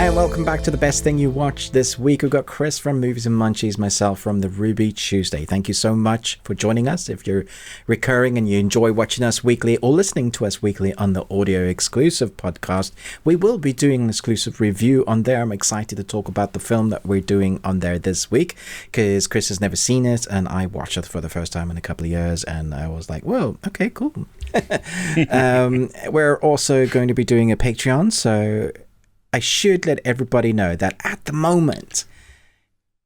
and welcome back to the best thing you watched this week. We've got Chris from Movies and Munchies, myself from the Ruby Tuesday. Thank you so much for joining us. If you're recurring and you enjoy watching us weekly or listening to us weekly on the audio exclusive podcast, we will be doing an exclusive review on there. I'm excited to talk about the film that we're doing on there this week because Chris has never seen it and I watched it for the first time in a couple of years and I was like, whoa, okay, cool. We're also going to be doing a Patreon, so I should let everybody know that at the moment,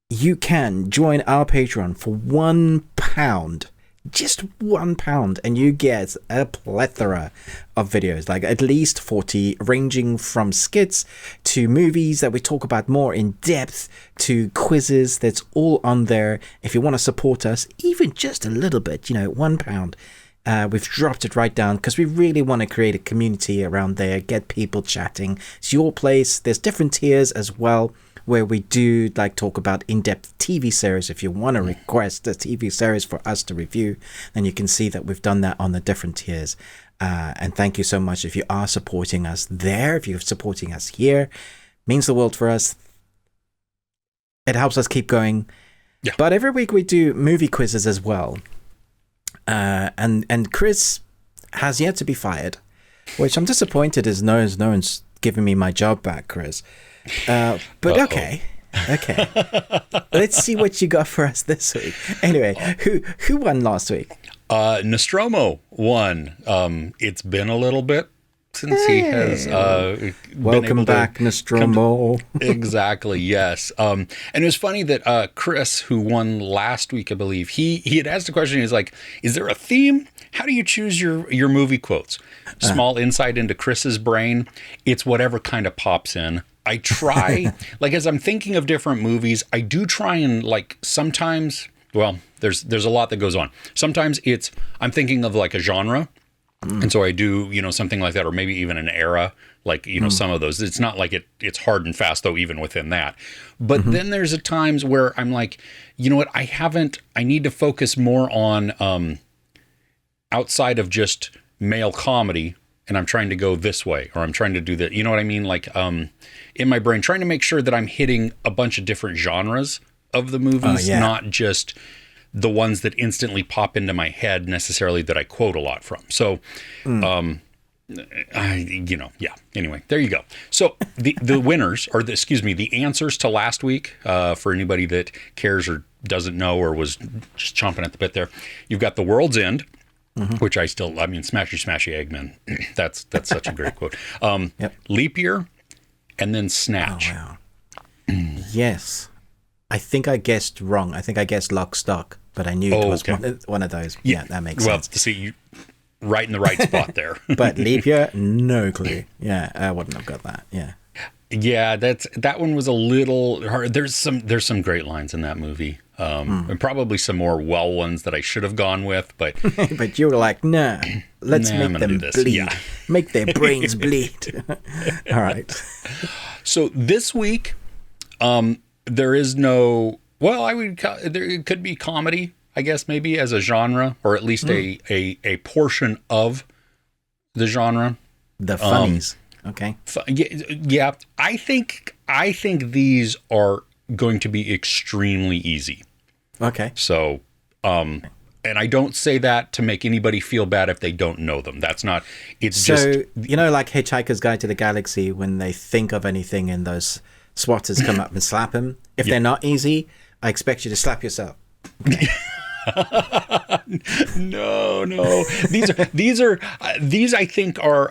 you can join our Patreon for £1, just £1, and you get a plethora of videos, like at least 40, ranging from skits to movies that we talk about more in depth to quizzes. That's all on there. If you want to support us, even just a little bit, £1. We've dropped it right down because we really want to create a community around there, get people chatting. It's your place. There's different tiers as well where we do talk about in-depth TV series. If you want to request a TV series for us to review, then you can see that we've done that on the different tiers. And thank you so much if you are supporting us there. If you're supporting us here, it means the world for us. It helps us keep going. Yeah. But every week we do movie quizzes as well. And Chris has yet to be fired, which I'm disappointed as no one's giving me my job back, Chris. But okay. Let's see what you got for us this week. Anyway, who won last week? Nostromo won. It's been a little bit since he has welcome back, Nostromo. Exactly, yes. And it was funny that Chris, who won last week, I believe, he had asked a question. He's like, is there a theme? How do you choose your movie quotes? Small insight into Chris's brain. It's whatever kind of pops in. I try, as I'm thinking of different movies, I do try and sometimes, well, there's a lot that goes on. Sometimes I'm thinking of a genre. And so I do, something like that, or maybe even an era, some of those. It's not like it's hard and fast, though, even within that. But then there's times where I'm like, you know what, I need to focus more on outside of just male comedy, and I'm trying to go this way, or I'm trying to do that. You know what I mean? In my brain, trying to make sure that I'm hitting a bunch of different genres of the movies, not just the ones that instantly pop into my head necessarily that I quote a lot from. So, anyway, there you go. So the winners, or the answers to last week, for anybody that cares or doesn't know or was just chomping at the bit there, you've got The World's End, which Smashy Smashy Eggman. That's such a great quote. Leap Year, and then Snatch. Oh, wow. Yes. I think I guessed wrong. I think I guessed Lock, Stock, but I knew it was one of those. Yeah, that makes sense. Well, see, you right in the right spot there. But Leap Year, no clue. Yeah, I wouldn't have got that. Yeah. Yeah, that one was a little hard. There's some great lines in that movie. And probably some more ones that I should have gone with, but but you were like, nah, let's make them bleed. Yeah. Make their brains bleed. All right. So this week, there is no. Well, it could be comedy, I guess, maybe as a genre, or at least a portion of the genre. The funnies. Okay. Yeah. I think these are going to be extremely easy. Okay. So, and I don't say that to make anybody feel bad if they don't know them. That's not. It's just like Hitchhiker's Guide to the Galaxy, when they think of anything and those swatters come up and slap him. If they're not easy, I expect you to slap yourself. Okay. No. These I think are.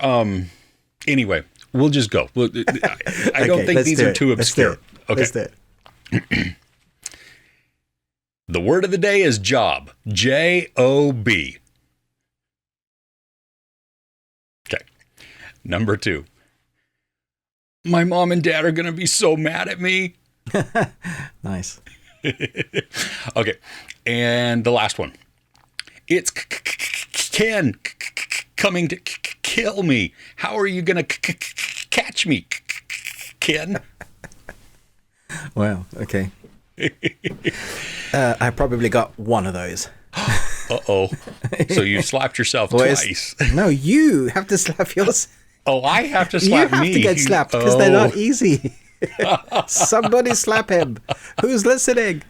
Anyway, we'll just go. I don't think these are too obscure. Okay. Let's do it. The word of the day is job. J-O-B. Okay. Number 2. My mom and dad are going to be so mad at me. Nice. Okay. And the last one. It's Ken coming to kill me. How are you going to catch me, Ken? Wow. Okay. I probably got one of those. Uh-oh. So you slapped yourself twice. No, you have to slap yourself. Oh, I have to slap me. You have to get slapped because they're not easy. Somebody slap him. Who's listening?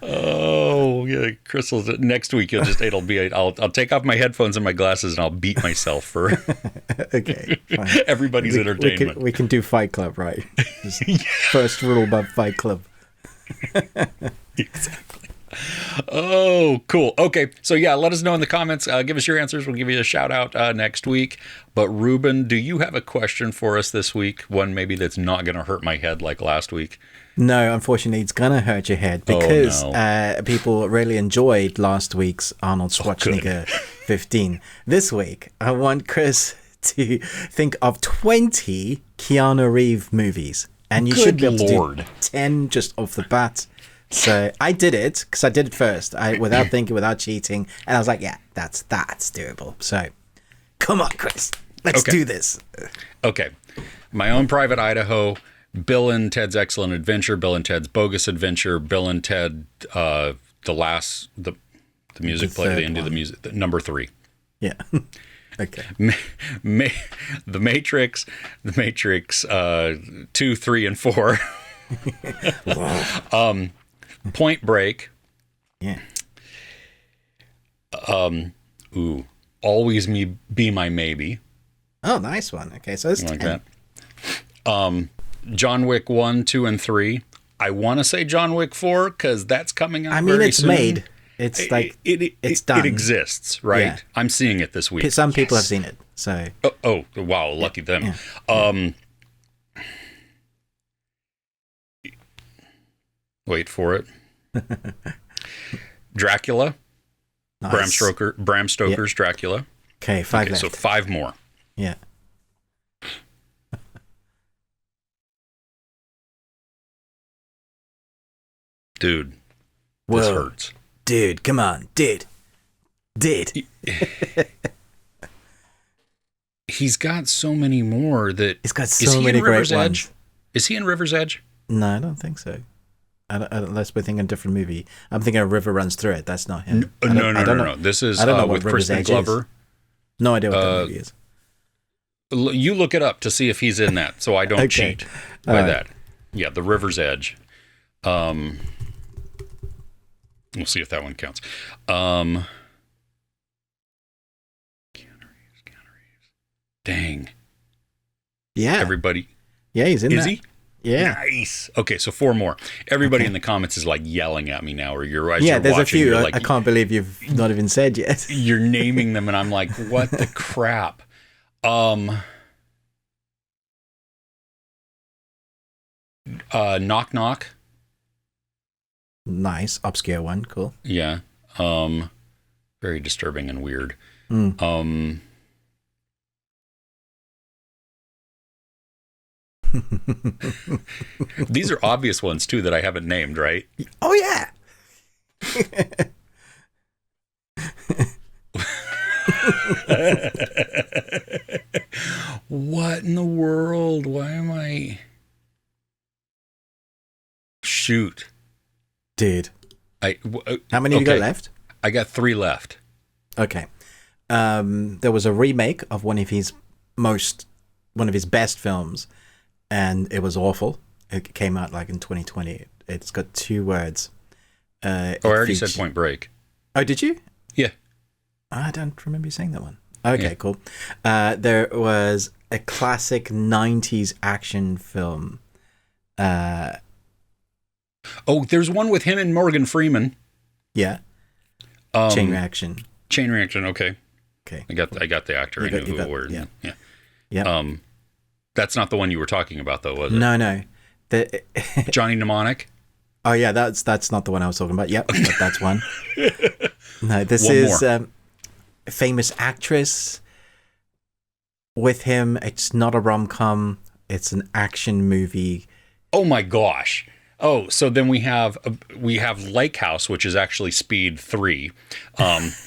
Oh, yeah, Chris will, next week I'll take off my headphones and my glasses and I'll beat myself for Okay, fine. everybody's entertainment. We can do Fight Club, right? First rule about Fight Club. Exactly. Oh, cool. Okay, so yeah, let us know in the comments. Give us your answers. We'll give you a shout out next week. But Ruben, do you have a question for us this week? One maybe that's not going to hurt my head like last week. No, unfortunately, it's going to hurt your head because people really enjoyed last week's Arnold Schwarzenegger 15. This week, I want Chris to think of 20 Keanu Reeves movies. And you should be able to do 10 just off the bat. So I did it because I did it first, without thinking, without cheating, and I was like, "Yeah, that's doable." So, come on, Chris, let's do this. Okay, My Own Private Idaho, Bill and Ted's Excellent Adventure, Bill and Ted's Bogus Adventure, Bill and Ted, the music play, the end of the music, number 3. Yeah. Okay. The Matrix, 2, 3, and 4. Point Break. Yeah. Always Be My Maybe. Oh, nice one. Okay, so it's 10. Like that. John Wick 1, 2, and 3. I want to say John Wick 4 because that's coming out. I mean, it's soon. Made. It's like it's done. It exists, right? Yeah. I'm seeing it this week. Some people have seen it. So. Oh wow! Lucky them. Yeah. Wait for it. Dracula. Nice. Bram Stoker's Dracula. Okay, 5 left. So 5 more. Yeah. Dude, this hurts. Dude, come on. Dude. He's got so many more that... He's got so many great ones. Is he in River's Edge? No, I don't think so. Unless we're thinking a different movie. I'm thinking a river runs through it. That's not him. No. This is with Kristen Glover. No idea what that movie is. You look it up to see if he's in that, so I don't cheat by that. Yeah, The River's Edge. We'll see if that one counts. Keanu Reeves. Dang. Yeah. Everybody. Yeah, he's in there. Is he? Yeah. Nice. Okay, so 4 more. Everybody in the comments is like yelling at me now, or there's watching, a few. Like, I can't believe you've not even said yet. You're naming them, and I'm like, what the crap? Knock Knock. Nice. Obscure one. Cool. Yeah. Very disturbing and weird. These are obvious ones too that I haven't named, right? Oh yeah. What in the world? Why am I... Shoot. Dude. How many you got left? I got 3 left. Okay. There was a remake of one of his best films, and it was awful. It came out like in 2020. It's got 2 words. I already said Point Break. Oh, did you? Yeah. I don't remember you saying that one. Okay, cool. There was a classic 90s action film. There's one with him and Morgan Freeman. Yeah. Chain Reaction. Okay. Okay. I got the actor. I knew who it was. Yeah. Yeah. That's not the one you were talking about, though, was it? No. Johnny Mnemonic. Oh yeah, that's not the one I was talking about. Yep, but that's one. No, this is a famous actress with him. It's not a rom-com. It's an action movie. Oh my gosh. Oh, so then we have Lake House, which is actually Speed 3,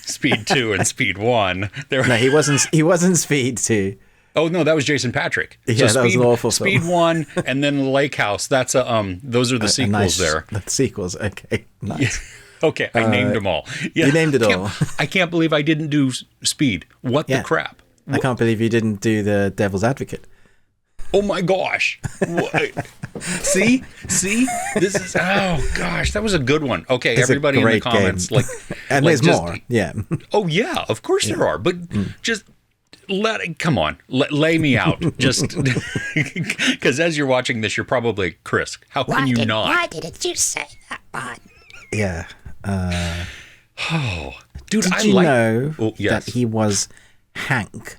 Speed 2, and Speed 1. No, he wasn't Speed 2. Oh no, that was Jason Patrick. Yeah, so that was an awful Speed film. 1, and then Lake House. That's those are the sequels there. The sequels, okay, nice. Yeah. Okay, I named them all. Yeah, you named it all. I can't believe I didn't do Speed. What the crap? I can't believe you didn't do the Devil's Advocate. Oh my gosh. What? See, this is, oh gosh, that was a good one. Okay, it's everybody in the comments, game. And there's just, more. Yeah. Oh yeah, of course there are, but just come on, lay me out, just because as you're watching this, you're probably, Chris, how can you not? Why didn't you say that one? Yeah. Oh, dude, Did you know yes. that he was Hank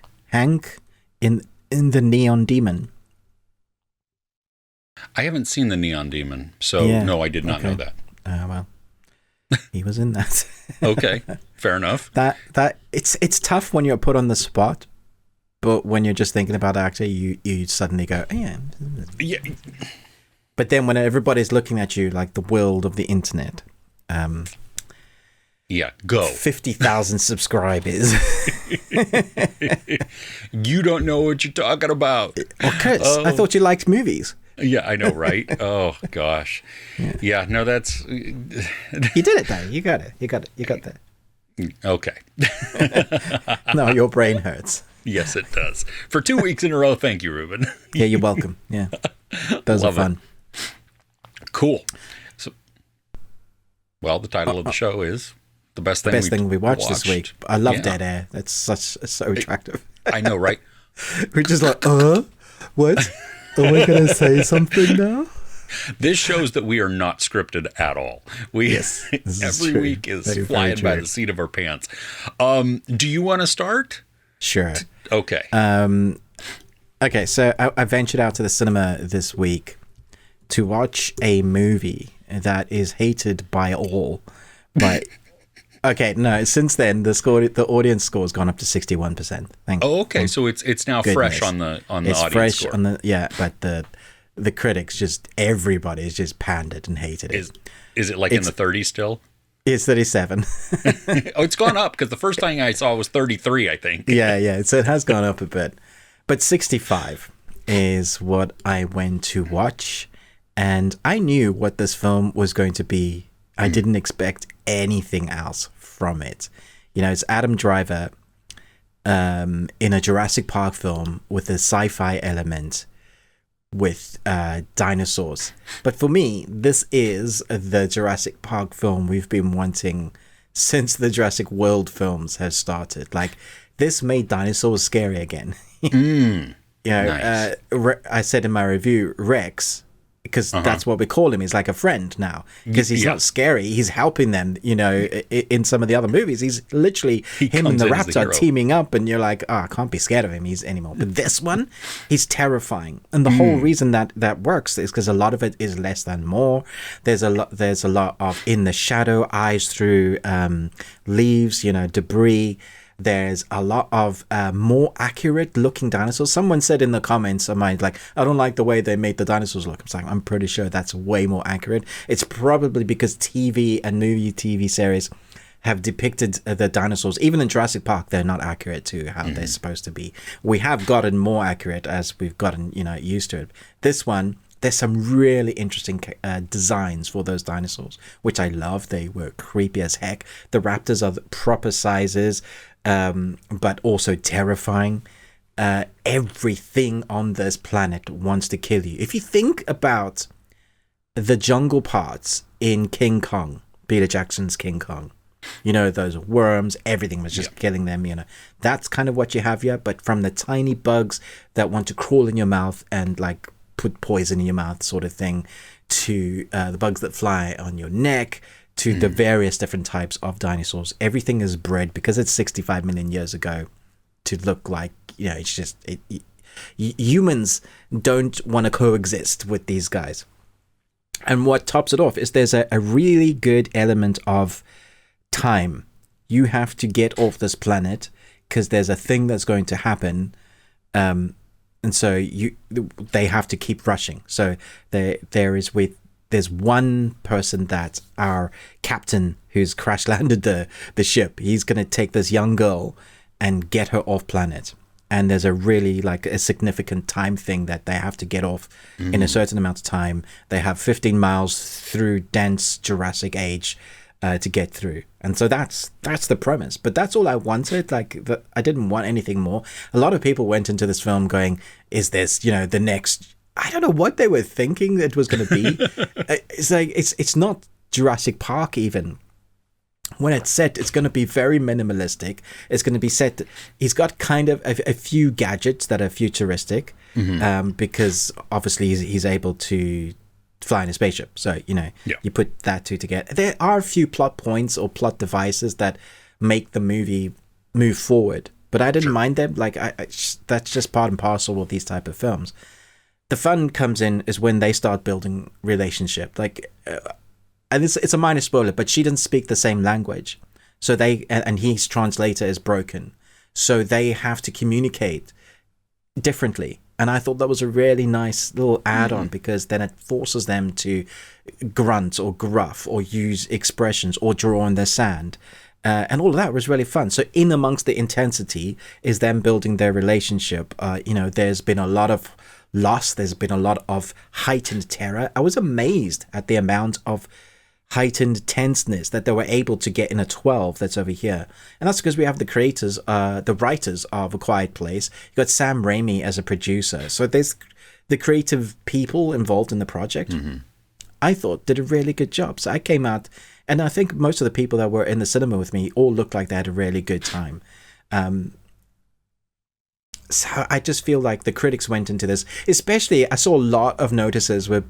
in the Neon Demon? I haven't seen the Neon Demon, so no, I did not know that. Well, he was in that. Okay, fair enough. That it's tough when you're put on the spot, but when you're just thinking about the actor, you suddenly go, oh, yeah. Yeah. But then when everybody's looking at you like the world of the internet, yeah, go 50,000 subscribers. You don't know what you're talking about. Well, Chris, I thought you liked movies. Yeah, I know, right? Oh gosh. Yeah, no, that's You did it though. You got it. You got that. Okay. No, your brain hurts. Yes, it does. For 2 weeks in a row, thank you, Ruben. Yeah, you're welcome. Yeah. Those Love are fun. Cool. So, well, the title of the show is The Best Thing we watched this week. I love Dead Air. That's so attractive. I know, right? We're just like, what? Are we going to say something now? This shows that we are not scripted at all. Every week is very, flying by the seat of our pants. Do you want to start? Sure. Okay. Okay, so I ventured out to the cinema this week to watch a movie that is hated by all, but okay, no. Since then, the audience score has gone up to 61%. Okay, so it's now fresh on the audience fresh score. But the critics, just everybody's just pandered and hated it. Is it like in the 30s still? It's 37. Oh, it's gone up because the first thing I saw was 33, I think. Yeah. So it has gone up a bit, but 65 is what I went to watch, and I knew what this film was going to be. I didn't expect anything else from it. You know, it's Adam Driver in a Jurassic Park film with a sci-fi element with dinosaurs. But for me, this is the Jurassic Park film we've been wanting since the Jurassic World films have started. Like, this made dinosaurs scary again. You know, nice. I said in my review, Rex, because that's what we call him. He's like a friend now, because he's not scary. He's helping them. You know, in some of the other movies, he's literally him and the raptor teaming up, and you're like, oh, I can't be scared of him. He's anymore. But this one, he's terrifying, and the whole reason that works is because a lot of it is less than more. There's a lot of in the shadow, eyes through leaves, you know, debris. There's a lot of more accurate looking dinosaurs. Someone said in the comments of mine, like, I don't like the way they made the dinosaurs look. I'm pretty sure that's way more accurate. It's probably because TV and movie TV series have depicted the dinosaurs. Even in Jurassic Park, they're not accurate to how they're supposed to be. We have gotten more accurate as we've gotten, you know, used to it. This one, there's some really interesting designs for those dinosaurs, which I love. They were creepy as heck. The raptors are the proper sizes, but also terrifying. Everything on this planet wants to kill you. If you think about the jungle parts in King Kong, Peter Jackson's King Kong, you know, those worms, everything was just killing them, you know. That's kind of what you have here, but from the tiny bugs that want to crawl in your mouth and like put poison in your mouth sort of thing, to the bugs that fly on your neck, to the various different types of dinosaurs. Everything is bred, because it's 65 million years ago, to look like, you know, it's just humans don't want to coexist with these guys. And what tops it off is there's a really good element of time. You have to get off this planet because there's a thing that's going to happen, and so they have to keep rushing. So there's one person, that our captain who's crash landed the ship. He's going to take this young girl and get her off planet. And there's a really like a significant time thing that they have to get off in a certain amount of time. They have 15 miles through dense Jurassic age to get through. And so that's the premise. But that's all I wanted. I didn't want anything more. A lot of people went into this film going, "Is this the next?" I don't know what they were thinking it was going to be. It's like it's not Jurassic Park even. When it's set, it's going to be very minimalistic. It's going to be set. He's got kind of a few gadgets that are futuristic, because obviously he's able to fly in a spaceship. So you put that two together. There are a few plot points or plot devices that make the movie move forward, but I didn't mind them. Like that's just part and parcel of these type of films. The fun comes in is when they start building relationship. And it's a minor spoiler, but she doesn't speak the same language. So and his translator is broken. So they have to communicate differently. And I thought that was a really nice little add-on, because then it forces them to grunt or gruff or use expressions or draw in their sand. And all of that was really fun. So in amongst the intensity is them building their relationship. There's been a lot of loss. There's been a lot of heightened terror. I was amazed at the amount of heightened tenseness that they were able to get in a 12 that's over here. And that's because we have the writers of A Quiet Place. You got Sam Raimi as a producer. So there's the creative people involved in the project. I thought did a really good job. So I came out, and I think most of the people that were in the cinema with me all looked like they had a really good time. So I just feel like the critics went into this, especially I saw a lot of notices where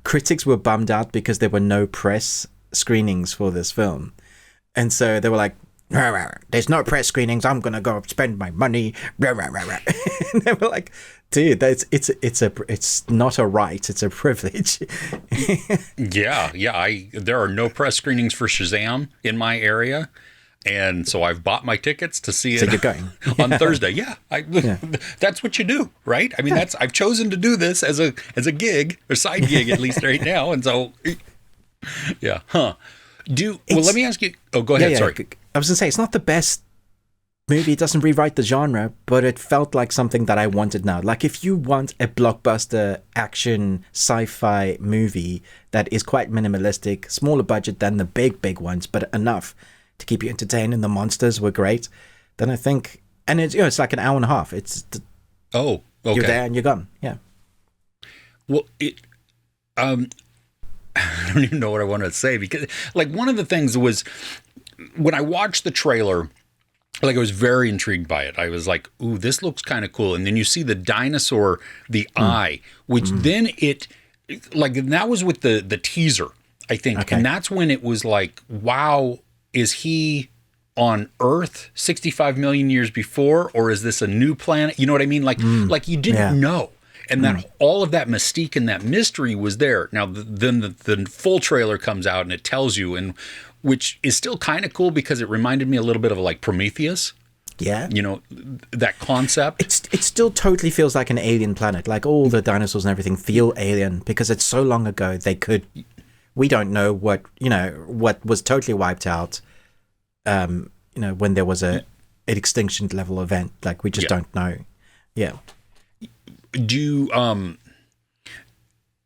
critics were bummed out because there were no press screenings for this film. And so they were like, "There's no press screenings, I'm going to go spend my money." And they were like, "Dude, it's not a right, it's a privilege." There are no press screenings for Shazam in my area. And so I've bought my tickets to see it on Thursday. That's what you do, right? I mean, I've chosen to do this as a gig, or side gig at least right now. And so, let me ask you. Oh, go ahead. Sorry. I was going to say, it's not the best movie. It doesn't rewrite the genre, but it felt like something that I wanted now. Like if you want a blockbuster action sci-fi movie that is quite minimalistic, smaller budget than the big ones, but enough to keep you entertained, and the monsters were great, then I think, and it's like an hour and a half. Okay. You're there and you're gone. Yeah. Well, I don't even know what I wanted to say, because like one of the things was when I watched the trailer, like I was very intrigued by it. I was like, "Ooh, this looks kind of cool." And then you see the dinosaur, the eye, which then that was with the teaser, I think, and that's when it was like, "Wow." Is he on Earth 65 million years before, or is this a new planet? You know what I mean? Like you didn't know. And that all of that mystique and that mystery was there. Now, then the full trailer comes out and it tells you, and which is still kind of cool because it reminded me a little bit of like Prometheus. Yeah. That concept. It still totally feels like an alien planet. Like all the dinosaurs and everything feel alien because it's so long ago we don't know what was totally wiped out, when there was an extinction level event. Like we just don't know. Yeah. Do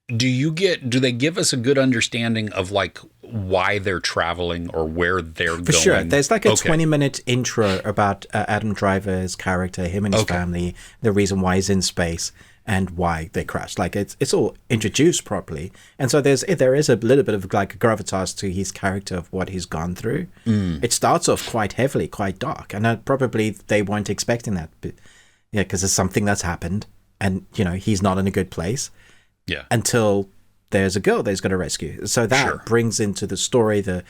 they give us a good understanding of like why they're traveling or where they're going? For sure. There's like a 20-minute intro about Adam Driver's character, him and his family, the reason why he's in space, and why they crashed. Like it's all introduced properly, and so there is a little bit of like gravitas to his character of what he's gone through. It starts off quite heavily, quite dark, and probably they weren't expecting that, but because there's something that's happened, and he's not in a good place. Yeah. Until there's a girl that he's going to rescue, so that brings into the story the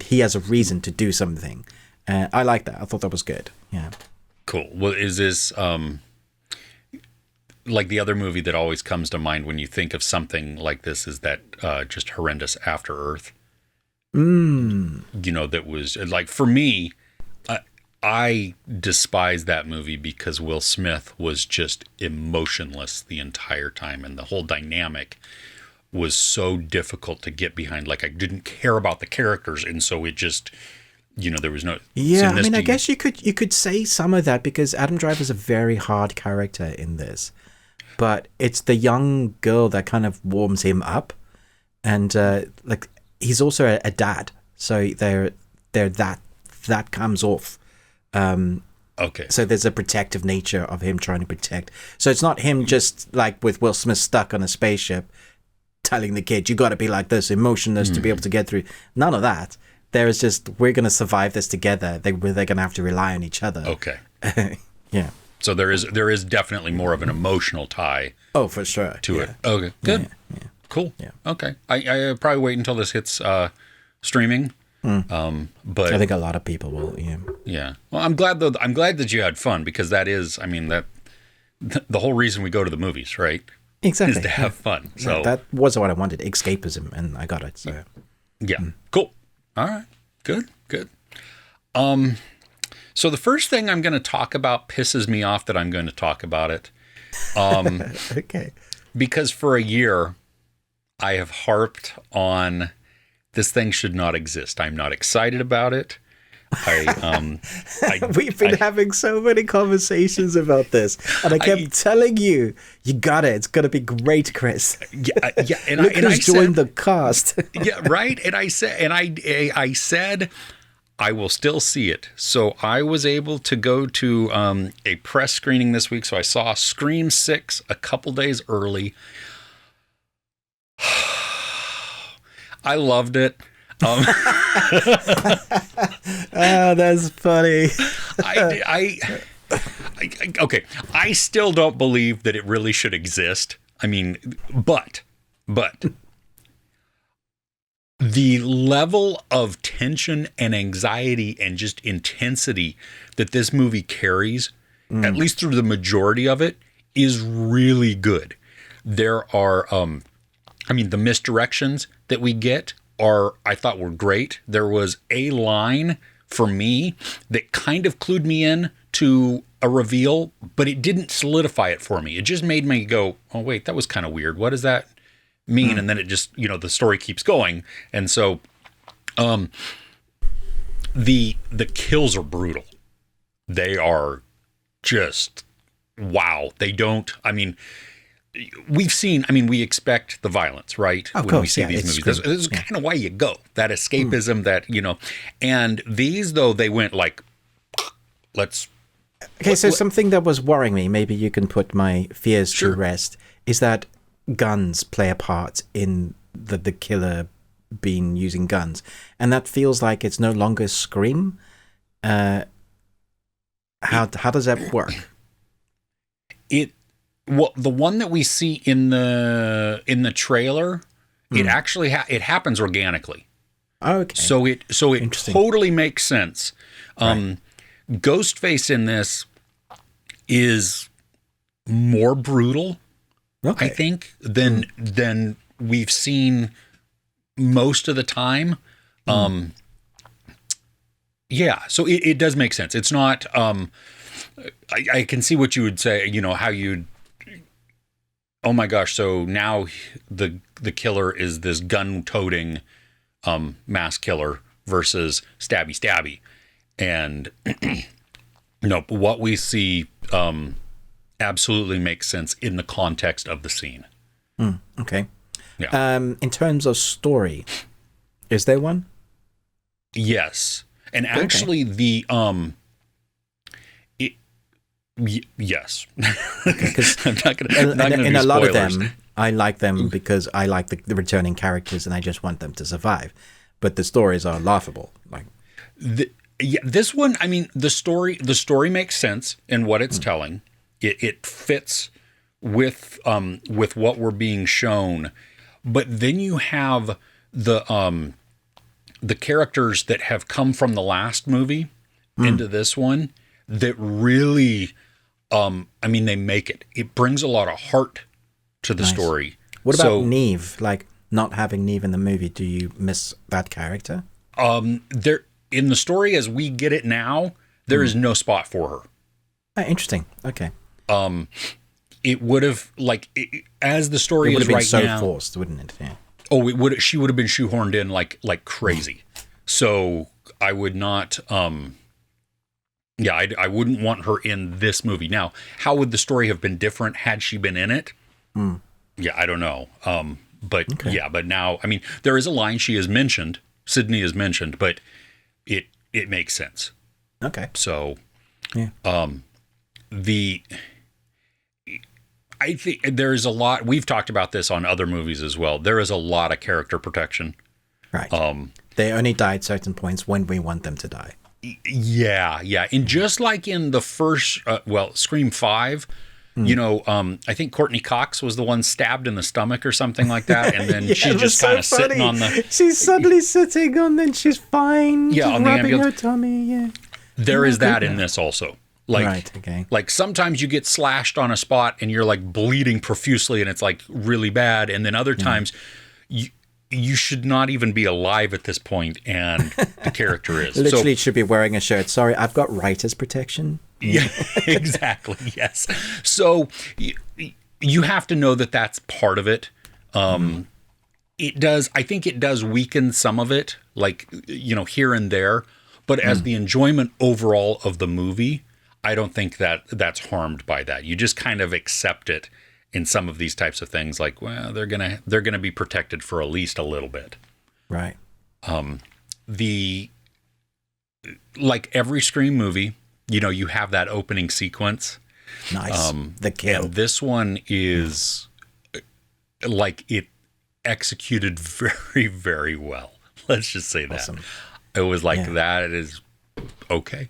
he has a reason to do something. I like that. I thought that was good. Yeah. Cool. Well, is this like the other movie that always comes to mind when you think of something like this is that just horrendous After Earth? That was like, for me, I despise that movie because Will Smith was just emotionless the entire time, and the whole dynamic was so difficult to get behind. Like I didn't care about the characters, and so it just there was no. Yeah, I mean, I guess you could say some of that because Adam Driver's a very hard character in this. But it's the young girl that kind of warms him up, and he's also a dad, so they're that comes off. Okay. So there's a protective nature of him trying to protect. So it's not him just like with Will Smith stuck on a spaceship telling the kid, you got to be like this, emotionless to be able to get through. None of that. There is just, we're going to survive this together. They're going to have to rely on each other. Okay. Yeah. So there is definitely more of an emotional tie. Oh, for sure. To it. Okay. Good. Yeah. Cool. Yeah. Okay. I probably wait until this hits streaming. But I think a lot of people will. Yeah. Yeah. Well, I'm glad that you had fun, because that is, I mean, that the whole reason we go to the movies, right? Exactly. Is to have fun. So yeah, that was what I wanted, escapism, and I got it. So yeah. Cool. All right. Good. So the first thing I'm going to talk about pisses me off that I'm going to talk about it. Okay. Because for a year I have harped on this thing should not exist. I'm not excited about it. We've been having so many conversations about this, and I kept telling you, you got it. It's gonna be great, Chris. Yeah. And Look I who's joined the cast. Yeah, right. And I said, I will still see it. So I was able to go to a press screening this week. So I saw Scream 6 a couple days early. I loved it. That's funny. Okay. I still don't believe that it really should exist. I mean, but the level of tension and anxiety and just intensity that this movie carries, at least through the majority of it, is really good. There are, the misdirections that we get I thought were great. There was a line for me that kind of clued me in to a reveal, but it didn't solidify it for me. It just made me go, oh wait, that was kind of weird. What does that mean? And then it just, the story keeps going. And so, the kills are brutal. They are just, wow. They don't, we expect the violence, right? Of when we course, see these movies. This is kind of why you go. That escapism, that, and these, though, they went like, let's. Okay, so something that was worrying me, maybe you can put my fears to rest, is that guns play a part in the killer being using guns. And that feels like it's no longer Scream. How does that work? Well, the one that we see in the trailer, it actually it happens organically. Okay. So it totally makes sense. Right. Ghostface in this is more brutal, I think, than we've seen most of the time. Yeah, so it does make sense. It's not. I can see what you would say. How you'd. Oh my gosh! So now the killer is this gun-toting mass killer versus stabby, and no, what we see absolutely makes sense in the context of the scene. Okay. Yeah. In terms of story, is there one? Yes, and actually yes. Because I'm not gonna in do a lot of spoilers. them, I like them because I like the returning characters and I just want them to survive. But the stories are laughable. Like this one, the story makes sense in what it's telling. It fits with what we're being shown. But then you have the characters that have come from the last movie into this one that really, they make it. It brings a lot of heart to the story. What about Neve? Like, not having Neve in the movie, do you miss that character? There in the story as we get it now, there is no spot for her. Interesting. Okay. It would have as the story is right so now. Forced, wouldn't it? Yeah. Oh, it would. She would have been shoehorned in like crazy. So I would not. Yeah, I wouldn't want her in this movie. Now, how would the story have been different had she been in it? Yeah, I don't know. But Okay. yeah, but now, I mean, there is a line she is mentioned, Sydney is mentioned, but it makes sense. Okay. So, Yeah. I think there's a lot, we've talked about this on other movies as well. There is a lot of character protection. Right. They only die at certain points when we want them to die. Yeah. And just like in the first, Scream 5, you know, I think Courtney Cox was the one stabbed in the stomach or something like that. And then Yeah, she's it was just kind of sitting on the... She's suddenly sitting on, then she's fine. Yeah, just on the rubbing ambulance. her tummy, yeah. There is that in this also. Like, right, okay. Like sometimes you get slashed on a spot and you're like bleeding profusely and it's like really bad. And then other times you should not even be alive at this point, and the character is. Literally should be wearing a shirt. Sorry, I've got writer's protection. Yeah, exactly. Yes. So you have to know that that's part of it. It does. I think it does weaken some of it, like, you know, here and there. But as the enjoyment overall of the movie, I don't think that that's harmed by that. You just kind of accept it in some of these types of things. Like, well, they're gonna be protected for at least a little bit. Right. Like every Scream movie, you know, you have that opening sequence. Nice. The kill. And this one is like it executed very, very well. Let's just say that. Awesome. It was like that. It is okay.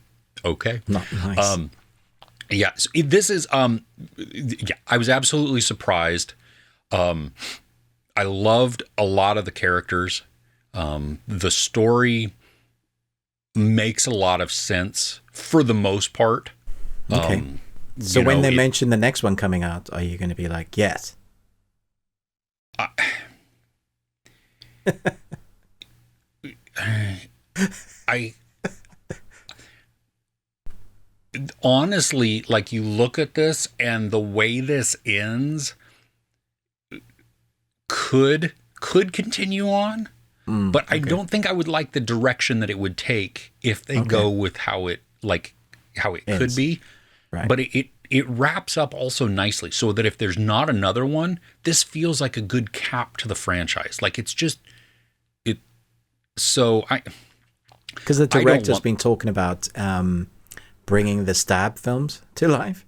Not nice. Yeah. So this is I was absolutely surprised. I loved a lot of the characters. The story makes a lot of sense for the most part. Okay. So when they mention the next one coming out, are you going to be like, yes? I honestly, like, you look at this and the way this ends could continue on, but I don't think I would like the direction that it would take if they go with how it could be. Right. But it wraps up also nicely, so that if there's not another one, this feels like a good cap to the franchise. Like, it's just it. So because the director's been talking about bringing the Stab films to life.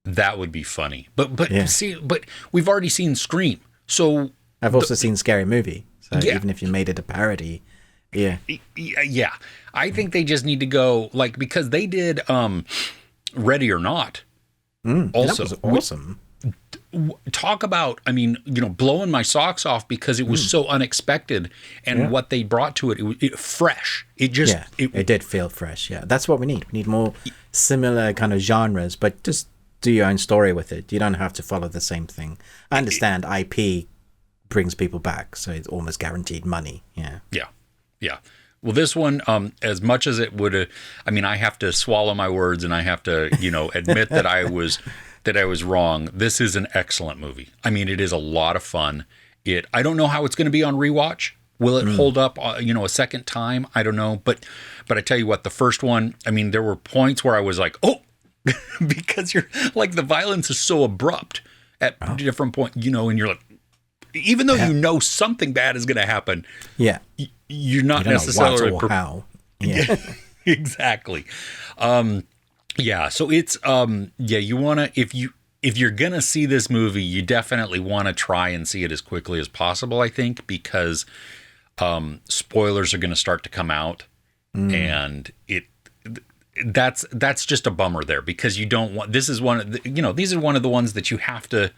That would be funny. But Yeah. see, but we've already seen Scream. So I've also seen Scary Movie. So even if you made it a parody, yeah. I think they just need to go, like, because they did Ready or Not. Also, that was awesome. Talk about, I mean, you know, blowing my socks off because it was so unexpected, and what they brought to it fresh. It just it did feel fresh. Yeah, that's what we need. We need more similar kind of genres, but just do your own story with it. You don't have to follow the same thing. I understand IP brings people back, so it's almost guaranteed money. Yeah. Well, this one, as much as it would, I mean, I have to swallow my words, and I have to, you know, admit that I was wrong. This is an excellent movie. I mean, it is a lot of fun. I don't know how it's going to be on rewatch. Will it hold up, you know, a second time? I don't know. But I tell you what, the first one, I mean, there were points where I was like, oh, because you're like, the violence is so abrupt at different points, you know, and you're like, even though you know something bad is going to happen, you're not necessarily what or how. Yeah, exactly. So it's you want to, if you're going to see this movie, you definitely want to try and see it as quickly as possible, I think, because spoilers are going to start to come out, and that's just a bummer there, because you don't want, this is one of the, you know, these are one of the ones that you have to.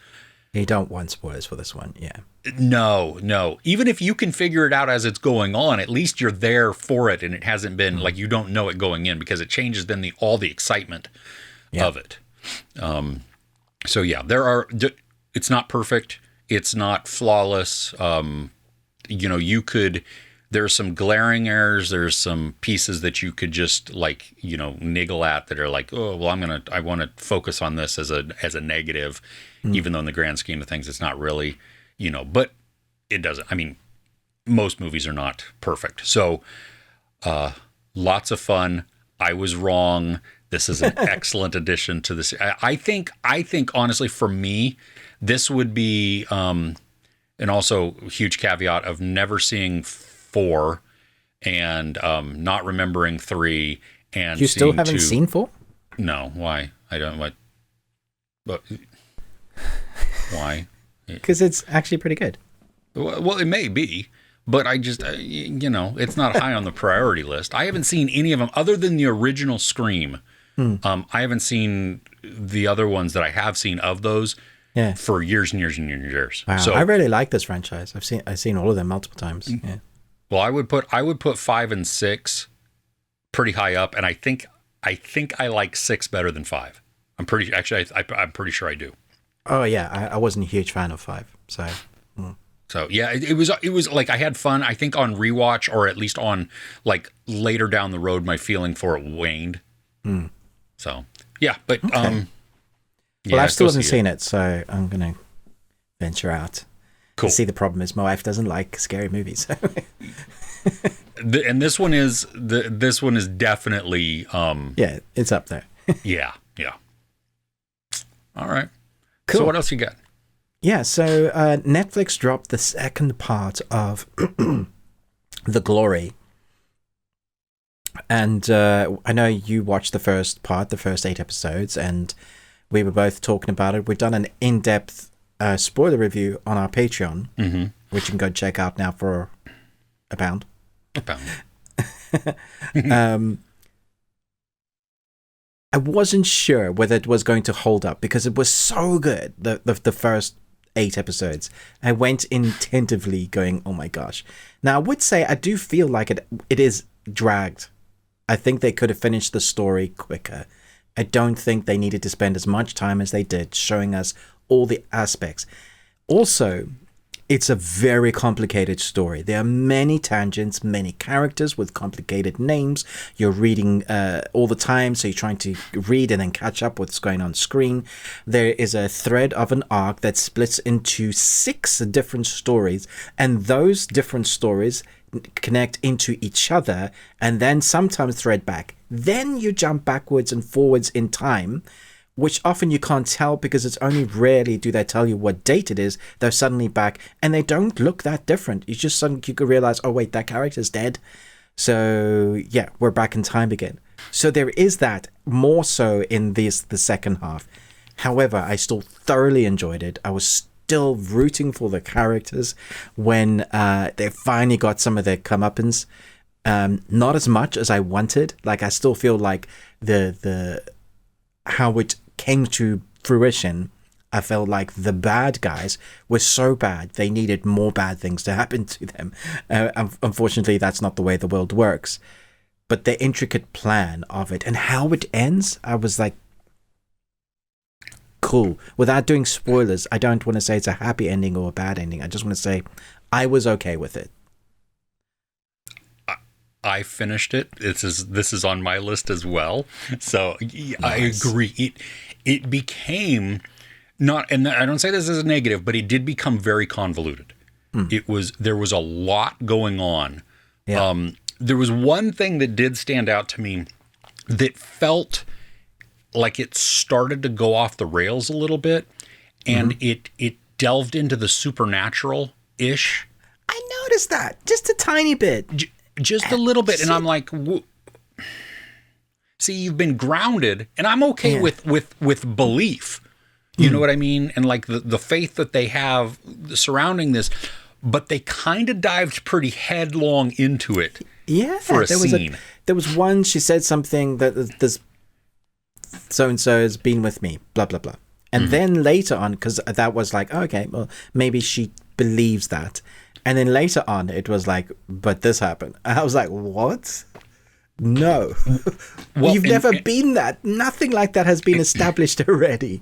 You don't want spoilers for this one, yeah. No. Even if you can figure it out as it's going on, at least you're there for it, and it hasn't been like you don't know it going in, because it changes then all the excitement of it. So yeah, it's not perfect. It's not flawless. You know, there's some glaring errors. There's some pieces that you could just, like, you know, niggle at that are like, oh, well, I want to focus on this as a negative, even though in the grand scheme of things, it's not really, you know, but it doesn't. I mean, most movies are not perfect. So, lots of fun. I was wrong. This is an excellent addition to this. I think honestly, for me, this would be, And also, huge caveat of never seeing 4 and not remembering 3 and You still seeing haven't 2. seen 4? No, why? I don't what. But why? Because it's actually pretty good. Well, it may be, but I just it's not high on the priority list. I haven't seen any of them other than the original Scream. I haven't seen the other ones that I have seen of those. Yeah. For years and years and years and years. Wow. So I really like this franchise. I've seen all of them multiple times. Yeah. well, I would put 5 and 6 pretty high up, and I think I like 6 better than 5. I'm pretty sure I do. Oh yeah, I wasn't a huge fan of 5. So yeah, it was like I had fun. I think on rewatch or at least on like later down the road, my feeling for it waned. So yeah, but Okay. Well, I still haven't seen it, so I'm gonna venture out. Cool. See, the problem is my wife doesn't like scary movies. And this one is definitely yeah, it's up there. yeah. All right. Cool. So what else you got? Yeah, so Netflix dropped the second part of The Glory. And I know you watched the first part, the first 8 episodes, and we were both talking about it. We've done an in-depth spoiler review on our Patreon, which you can go check out now for £1. I wasn't sure whether it was going to hold up because it was so good, the first 8 episodes. I went intentively going, oh my gosh. Now, I would say I do feel like it is dragged. I think they could have finished the story quicker. I don't think they needed to spend as much time as they did showing us all the aspects. Also, it's a very complicated story. There are many tangents, many characters with complicated names. You're reading all the time, so you're trying to read and then catch up with what's going on screen. There is a thread of an arc that splits into 6 different stories, and those different stories connect into each other and then sometimes thread back. Then you jump backwards and forwards in time, which often you can't tell because it's only rarely do they tell you what date it is. They're suddenly back and they don't look that different. You just suddenly you could realize, oh wait, that character's dead. So yeah, we're back in time again. So there is that more so in the second half. However, I still thoroughly enjoyed it. I was still rooting for the characters when they finally got some of their comeuppance. Not as much as I wanted. Like I still feel like the how it came to fruition, I felt like the bad guys were so bad they needed more bad things to happen to them. Unfortunately, that's not the way the world works. But the intricate plan of it and how it ends, I was like, cool. Without doing spoilers, I don't want to say it's a happy ending or a bad ending. I just want to say I was okay with it. I finished it. This is on my list as well. So nice. I agree. It became not, and I don't say this as a negative, but it did become very convoluted. There was a lot going on. Yeah. There was one thing that did stand out to me that felt like it started to go off the rails a little bit, and it delved into the supernatural-ish. I noticed that just a tiny bit. Just a little bit, and I'm like, see, you've been grounded, and I'm okay with belief. You know what I mean? And like the faith that they have surrounding this, but they kind of dived pretty headlong into it. Yeah, for a scene. There was one, she said something that this so-and-so has been with me, blah, blah, blah. And then later on, because that was like, oh, okay, well, maybe she believes that. And then later on, it was like, but this happened. And I was like, what? No. Well, you've never been that. Nothing like that has been established already.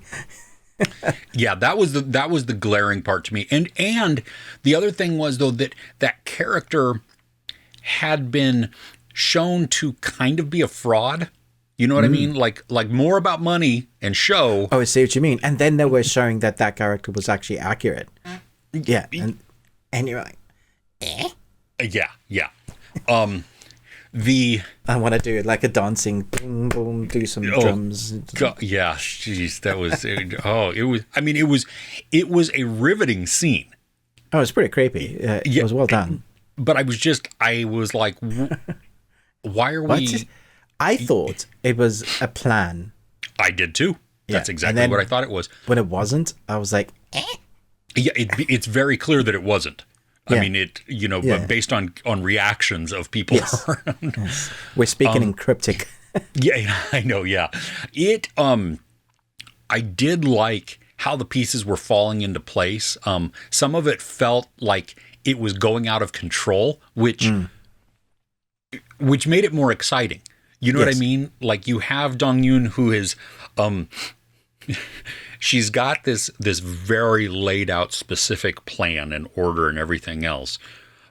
Yeah, that was the glaring part to me. And the other thing was, though, that character had been shown to kind of be a fraud. You know what I mean? Like more about money and show. Oh, I see what you mean. And then they were showing that character was actually accurate. Yeah. And you're like, eh? Yeah. I want to do it like a dancing, boom, boom, do some drums. God, yeah, jeez, that was, it was, I mean, it was a riveting scene. Oh, it's pretty creepy. It was well done. But I was like, why are we? I thought it was a plan. I did too. That's exactly what I thought it was. When it wasn't, I was like, eh? Yeah, it's very clear that it wasn't. I mean, but based on reactions of people around. Yes. We're speaking in cryptic. Yeah, I know. Yeah, I did like how the pieces were falling into place. Some of it felt like it was going out of control, which made it more exciting. You know what I mean? Like, you have Dong Yoon, who is, she's got this very laid out specific plan and order and everything else.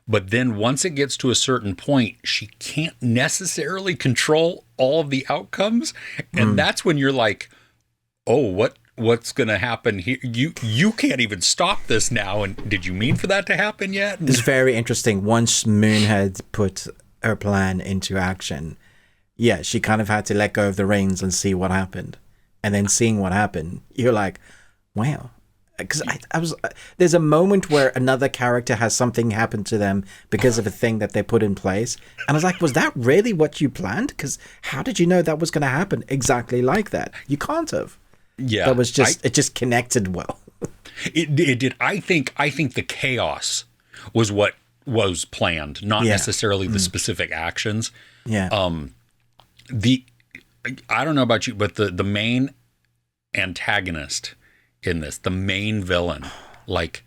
But then once it gets to a certain point, she can't necessarily control all of the outcomes. And that's when you're like, oh, what's going to happen here? You can't even stop this now. And did you mean for that to happen yet? It's very interesting. Once Moon had put her plan into action, she kind of had to let go of the reins and see what happened. And then seeing what happened, you're like, wow. Because I was, there's a moment where another character has something happen to them because of a thing that they put in place. And I was like, was that really what you planned? Because how did you know that was going to happen exactly like that? You can't have. Yeah. That was just, it just connected well. It did. I think the chaos was what was planned, not necessarily the specific actions. Yeah. I don't know about you, but the main antagonist in this, the main villain, like,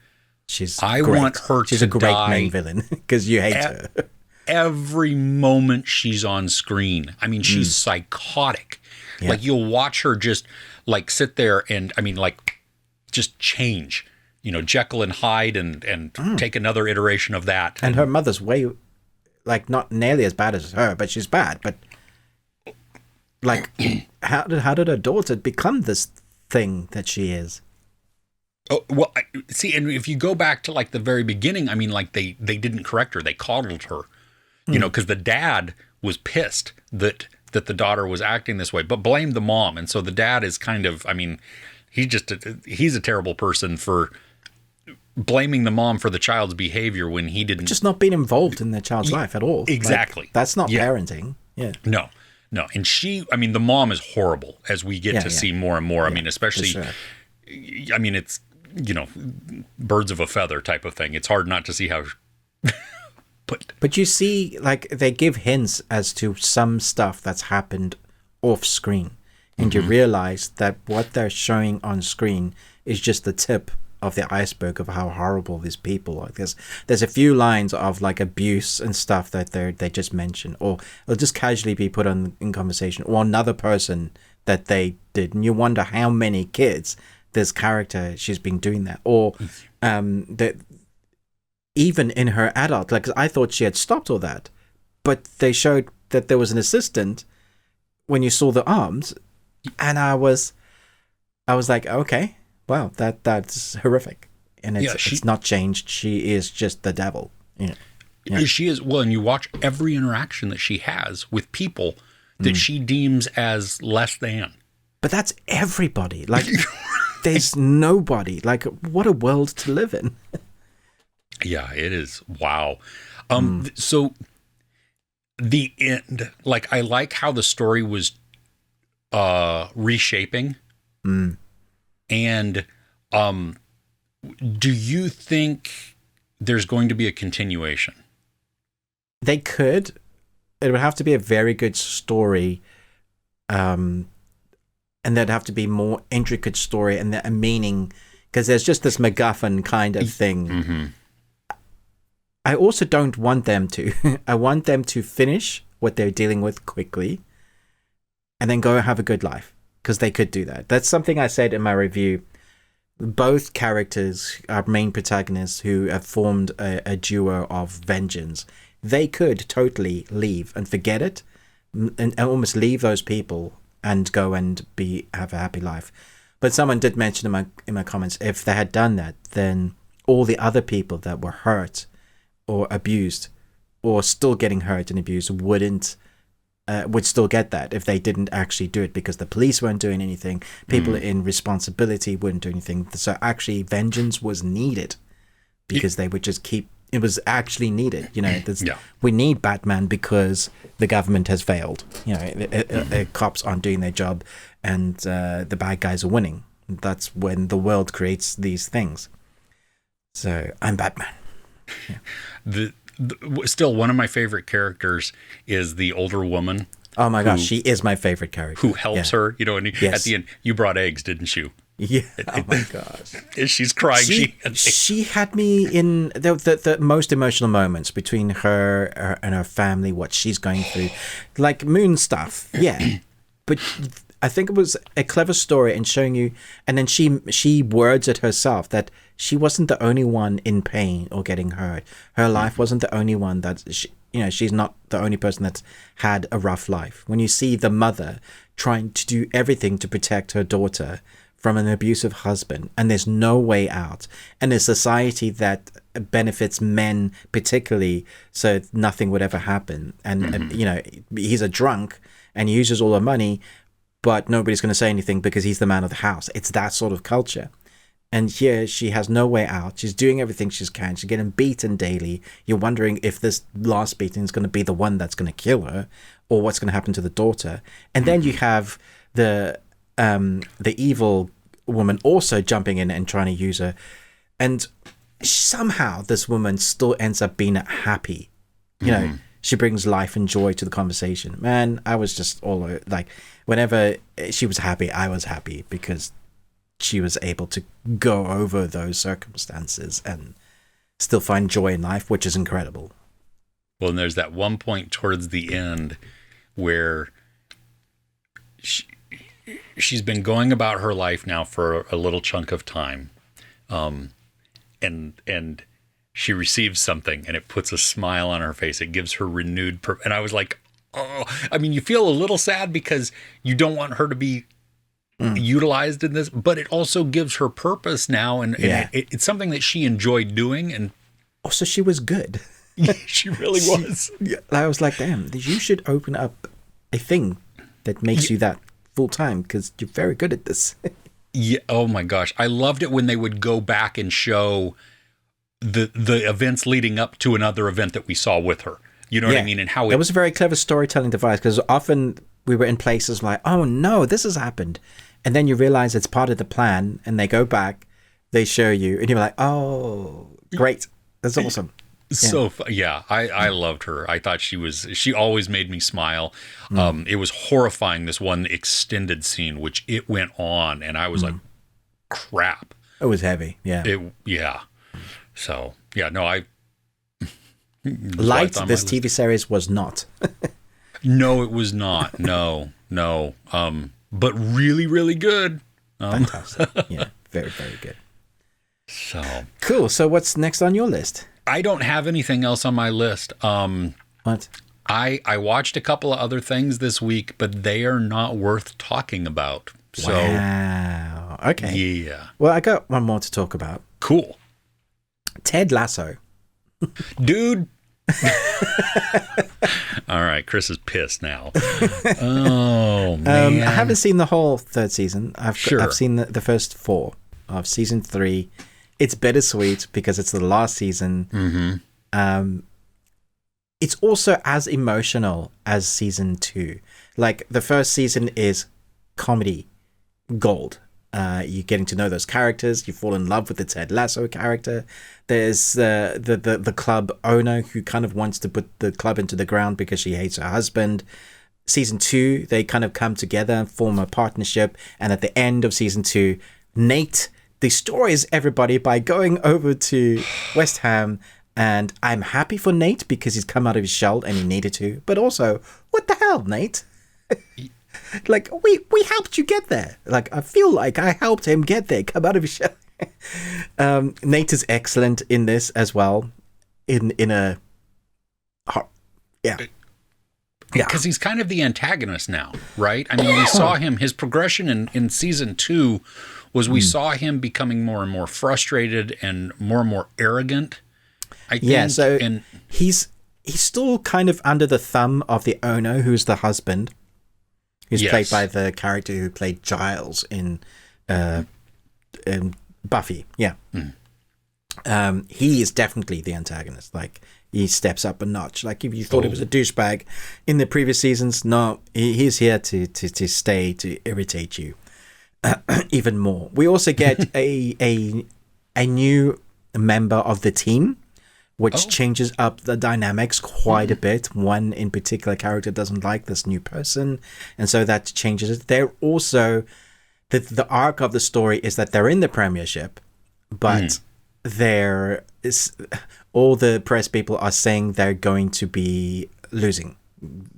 I want her to die. She's a great main villain because you hate her. Every moment she's on screen. I mean, she's psychotic. Yeah. Like, you'll watch her just like sit there and, I mean, like, just change, Jekyll and Hyde and take another iteration of that. And her mother's way, like, not nearly as bad as her, but she's bad. But like, how did her daughter become this thing that she is? Oh, well, see, and if you go back to like the very beginning, I mean, like they didn't correct her. They coddled her, because the dad was pissed that the daughter was acting this way, but blamed the mom. And so the dad is kind of, I mean, he's a terrible person for blaming the mom for the child's behavior when he didn't. Just not being involved in the child's life at all. Exactly. Like, that's not parenting. Yeah. No. And the mom is horrible as we get to see more and more. I mean, especially, sure. I mean, it's, birds of a feather type of thing. It's hard not to see how. But you see, like, they give hints as to some stuff that's happened off screen. And you realize that what they're showing on screen is just the tip of the iceberg of how horrible these people are. There's a few lines of like abuse and stuff that they just mention, or it'll just casually be put on in conversation, or another person that they did, and you wonder how many kids this character she's been doing that, or that even in her adult, like, I thought she had stopped all that, but they showed that there was an assistant when you saw the arms, and I was like, okay. Wow, that's horrific, and it's not changed. She is just the devil. Yeah. She is. Well, and you watch every interaction that she has with people that she deems as less than. But that's everybody. Like, there's nobody. Like, what a world to live in. Yeah, it is. Wow. So the end. Like, I like how the story was reshaping. And do you think there's going to be a continuation? They could. It would have to be a very good story, and there'd have to be more intricate story and a meaning, because there's just this MacGuffin kind of thing. I also don't want them to. I want them to finish what they're dealing with quickly and then go have a good life. Because they could do that. That's something I said in my review. Both characters are main protagonists who have formed a duo of vengeance. They could totally leave and forget it, and almost leave those people and go and have a happy life. But someone did mention in my comments, if they had done that, then all the other people that were hurt or abused or still getting hurt and abused would still get that if they didn't actually do it, because the police weren't doing anything, people in responsibility wouldn't do anything. So actually vengeance was needed because they would just keep. It was actually needed. Yeah. We need Batman because the government has failed. Cops aren't doing their job, and the bad guys are winning. That's when the world creates these things. So I'm Batman. Yeah. Still, one of my favorite characters is the older woman. Oh my gosh, she is my favorite character. Who helps her, and at the end, you brought eggs, didn't you? Yeah. Oh my gosh. She's crying. She had me in the most emotional moments between her and her family, what she's going through. Like Moon stuff, yeah. But I think it was a clever story in showing you, and then she words it herself that she wasn't the only one in pain or getting hurt. Her life wasn't the only one that she's not the only person that's had a rough life. When you see the mother trying to do everything to protect her daughter from an abusive husband, and there's no way out, and a society that benefits men particularly, so nothing would ever happen, and he's a drunk and he uses all her money, but nobody's going to say anything because he's the man of the house. It's that sort of culture. And here she has no way out. She's doing everything she can. She's getting beaten daily. You're wondering if this last beating is going to be the one that's going to kill her, or what's going to happen to the daughter. And then you have the evil woman also jumping in and trying to use her. And somehow this woman still ends up being happy. She brings life and joy to the conversation. Man, I was just all like, whenever she was happy, I was happy because she was able to go over those circumstances and still find joy in life, which is incredible. Well, and there's that one point towards the end where she's been going about her life now for a little chunk of time. And she receives something and it puts a smile on her face. It gives her renewed and I was like, oh, I mean, you feel a little sad because you don't want her to be utilized in this, but it also gives her purpose now. And it's something that she enjoyed doing. And also she was good. She really was. I was like, damn, you should open up a thing that makes you that full time because you're very good at this. Yeah. Oh my gosh. I loved it when they would go back and show the events leading up to another event that we saw with her. You know what I mean? And how it was a very clever storytelling device because often we were in places like, oh no, this has happened. And then you realize it's part of the plan and they go back, they show you and you're like, oh, great. That's awesome. So I loved her. I thought she always made me smile. It was horrifying, this one extended scene, which it went on and I was like, crap. It was heavy. Yeah. So no, I liked this TV series was not. No, it was not. No. But really, really good. Fantastic. Yeah. Very, very good. So cool. So what's next on your list? I don't have anything else on my list. What? I watched a couple of other things this week, but they are not worth talking about. So, wow. Okay. Yeah. Well, I got one more to talk about. Cool. Ted Lasso. Dude. All right. Chris is pissed now. Oh, man. I haven't seen the whole third season. I've seen the first 4 of season 3. It's bittersweet because it's the last season. Mm-hmm. It's also as emotional as season 2. Like the first season is comedy gold. You're getting to know those characters. You fall in love with the Ted Lasso character. There's the club owner who kind of wants to put the club into the ground because she hates her husband. Season 2, they kind of come together and form a partnership. And at the end of season 2, Nate destroys everybody by going over to West Ham. And I'm happy for Nate because he's come out of his shell and he needed to. But also, what the hell, Nate? Like, we helped you get there. Like, I feel like I helped him get there, come out of his shell. Nate is excellent in this as well. Yeah. Because he's kind of the antagonist now, right? I mean, we saw him, his progression in season 2 was we saw him becoming more and more frustrated and more arrogant, I think. Yeah, so he's still kind of under the thumb of the owner, who's the husband, who's played by the character who played Giles in Buffy. Yeah. He is definitely the antagonist. Like, he steps up a notch. Like, if you thought he was a douchebag in the previous seasons, no, he's here to stay, to irritate you even more. We also get a new member of the team, which changes up the dynamics quite a bit. One in particular character doesn't like this new person, and so that changes it. They're also the arc of the story is that they're in the Premiership, but there is all the press people are saying they're going to be losing,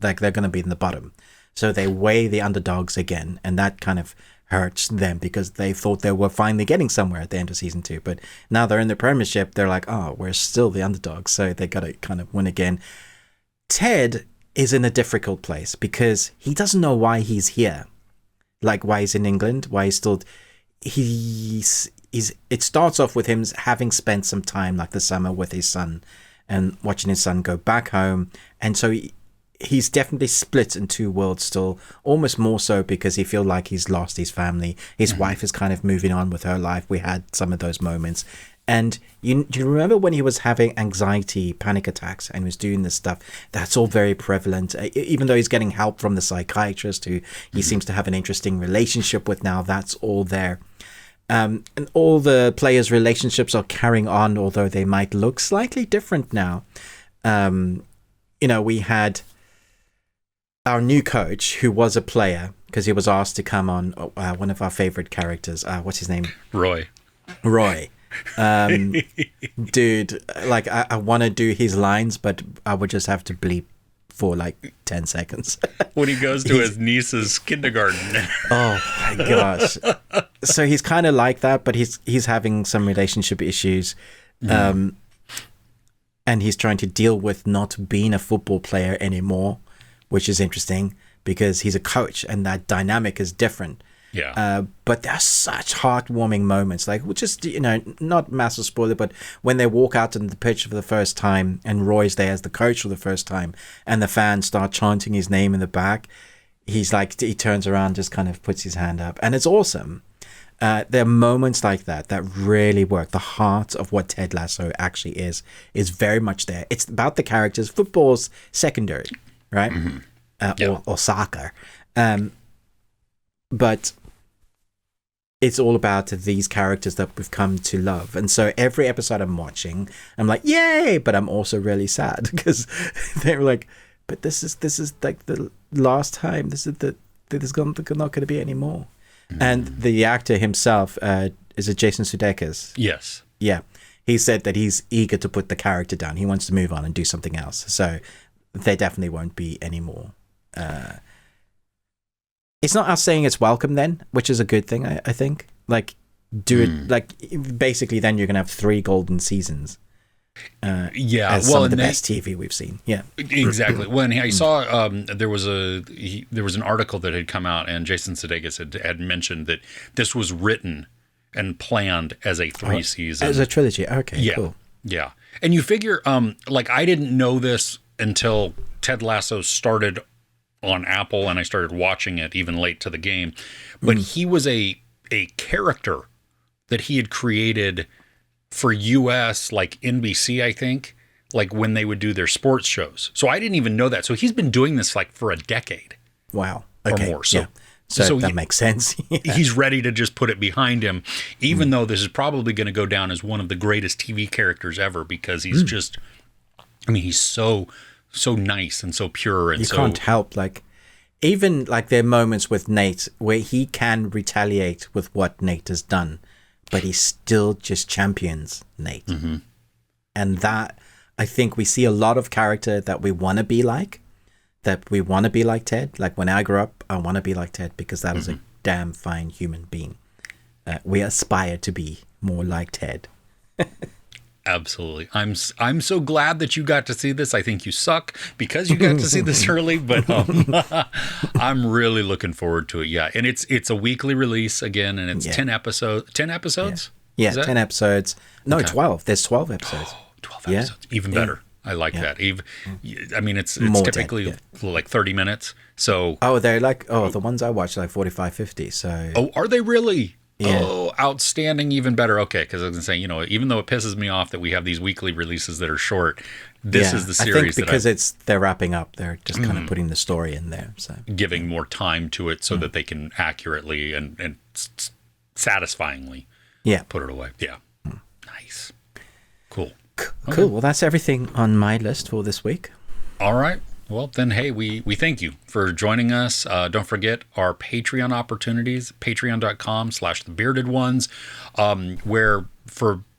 like they're going to be in the bottom. So they weigh the underdogs again, and that kind of hurts them because they thought they were finally getting somewhere at the end of season 2, but now they're in the Premiership. They're like, oh, we're still the underdogs, so they got to kind of win again. Ted is in a difficult place because he doesn't know why he's here, like why he's in England, why he's still it starts off with him having spent some time, like the summer, with his son and watching his son go back home. And so he's definitely split in two worlds still, almost more so because he feels like he's lost his family. His wife is kind of moving on with her life. We had some of those moments. And you remember when he was having anxiety, panic attacks, and was doing this stuff? That's all very prevalent. Even though he's getting help from the psychiatrist, who he seems to have an interesting relationship with now, that's all there. And all the players' relationships are carrying on, although they might look slightly different now. We had our new coach, who was a player, because he was asked to come on, one of our favorite characters. What's his name? Roy. Dude, like I want to do his lines, but I would just have to bleep for like 10 seconds. When he goes to his niece's kindergarten. Oh my gosh. So he's kind of like that, but he's having some relationship issues. And he's trying to deal with not being a football player anymore, which is interesting because he's a coach and that dynamic is different. Yeah. But there's such heartwarming moments, like just, not massive spoiler, but when they walk out on the pitch for the first time and Roy's there as the coach for the first time and the fans start chanting his name in the back, he's like, he turns around, just kind of puts his hand up, and it's awesome. There are moments like that really work. The heart of what Ted Lasso actually is very much there. It's about the characters. Football's secondary, right? Or soccer. But it's all about these characters that we've come to love. And so every episode I'm watching, I'm like, yay! But I'm also really sad because they're like, but this is like the last time. There's not going to be any more. And the actor himself, is it Jason Sudeikis? Yes. Yeah. He said that he's eager to put the character down. He wants to move on and do something else. So there definitely won't be any more. It's not us saying it's welcome then, which is a good thing, I think. Like, do it, like, basically then you're going to have 3 golden seasons. As some of the best TV we've seen. Yeah, exactly. When I saw there was an article that had come out, and Jason Sudeikis had mentioned that this was written and planned as a 3-season, as a trilogy. Okay, cool. Yeah, and you figure, like, I didn't know this until Ted Lasso started on Apple, and I started watching it even late to the game. But he was a character that he had created for US, like NBC, I think, like when they would do their sports shows. So I didn't even know that. So he's been doing this like for a decade. Wow. Okay. Or more. So, yeah. So that makes sense. Yeah. He's ready to just put it behind him, even though this is probably going to go down as one of the greatest TV characters ever, because he's just, I mean, he's so nice and so pure. And you can't help, like, even like there are moments with Nate where he can retaliate with what Nate has done, but he still just champions Nate. And that, I think we see a lot of character that we want to be like, Ted. Like when I grew up, I want to be like Ted because that is a damn fine human being. We aspire to be more like Ted. Absolutely. I'm so glad that you got to see this. I think you suck because you got to see this early, but I'm really looking forward to it. Yeah, and it's a weekly release again, and it's 10 episodes. 10 episodes? Yeah, 10 episodes. No, okay. 12. There's 12 episodes. 12 episodes. Even better. I like that. I mean, it's typically like 30 minutes. So they're like the ones I watch are like 45, 50. So are they really? Yeah. Oh, outstanding, even better. Okay, because I was going to say, even though it pisses me off that we have these weekly releases that are short, this is the series I think because they're wrapping up, they're just kind of putting the story in there. So giving more time to it so that they can accurately and satisfyingly put it away. Yeah. Nice. Cool. Cool. Well, that's everything on my list for this week. All right. Well, then, hey, we thank you for joining us. Don't forget our Patreon opportunities, patreon.com/thebeardedones, where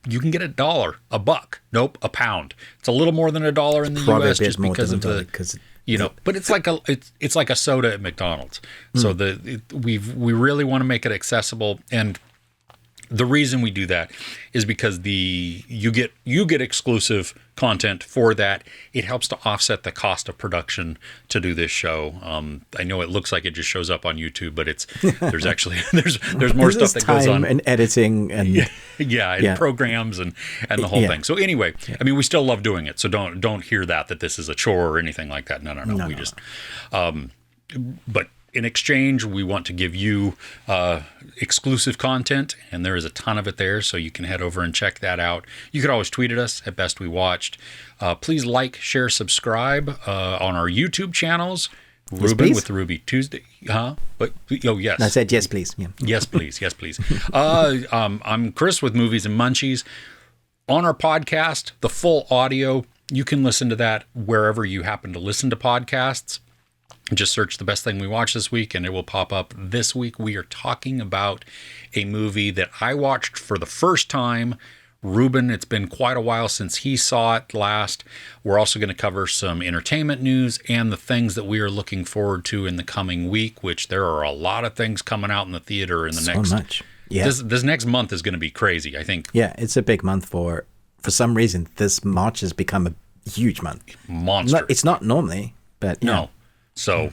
you can get $1, $1, a pound. It's a little more than $1 in the U.S. just because of but it's like a soda at McDonald's. So we really want to make it accessible, and the reason we do that is because you get exclusive content for that. It helps to offset the cost of production to do this show. I know it looks like it just shows up on YouTube, but there's actually there's more stuff that goes on, and editing and programs and the whole thing. So anyway, I mean, we still love doing it. So don't hear that this is a chore or anything like that. No. We just but in exchange, we want to give you exclusive content, and there is a ton of it there, so you can head over and check that out. You could always tweet at us at Best We Watched. Please like, share, subscribe on our YouTube channels. Ruben please. with the Ruby Tuesday. Huh? But, yes. I said yes, please. Yeah. Yes, please. Yes, please. I'm Chris with Movies and Munchies. On our podcast, the full audio, you can listen to that wherever you happen to listen to podcasts. Just search the best thing we watched this week and it will pop up. This week we are talking about a movie that I watched for the first time. Ruben, it's been quite a while since he saw it last. We're also going to cover some entertainment news and the things that we are looking forward to in the coming week, which there are a lot of things coming out in the theater in the next. So much. Yeah. This next month is going to be crazy, I think. Yeah, it's a big month for some reason. This March has become a huge month. Monster. It's not normally, but no. So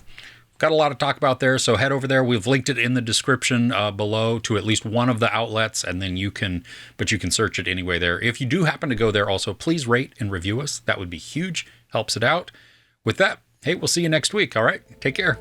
got a lot to talk about there. So head over there. We've linked it in the description below to at least one of the outlets, and then you can search it anyway there. If you do happen to go there also, please rate and review us. That would be huge. Helps it out. With that, hey, we'll see you next week. All right. Take care.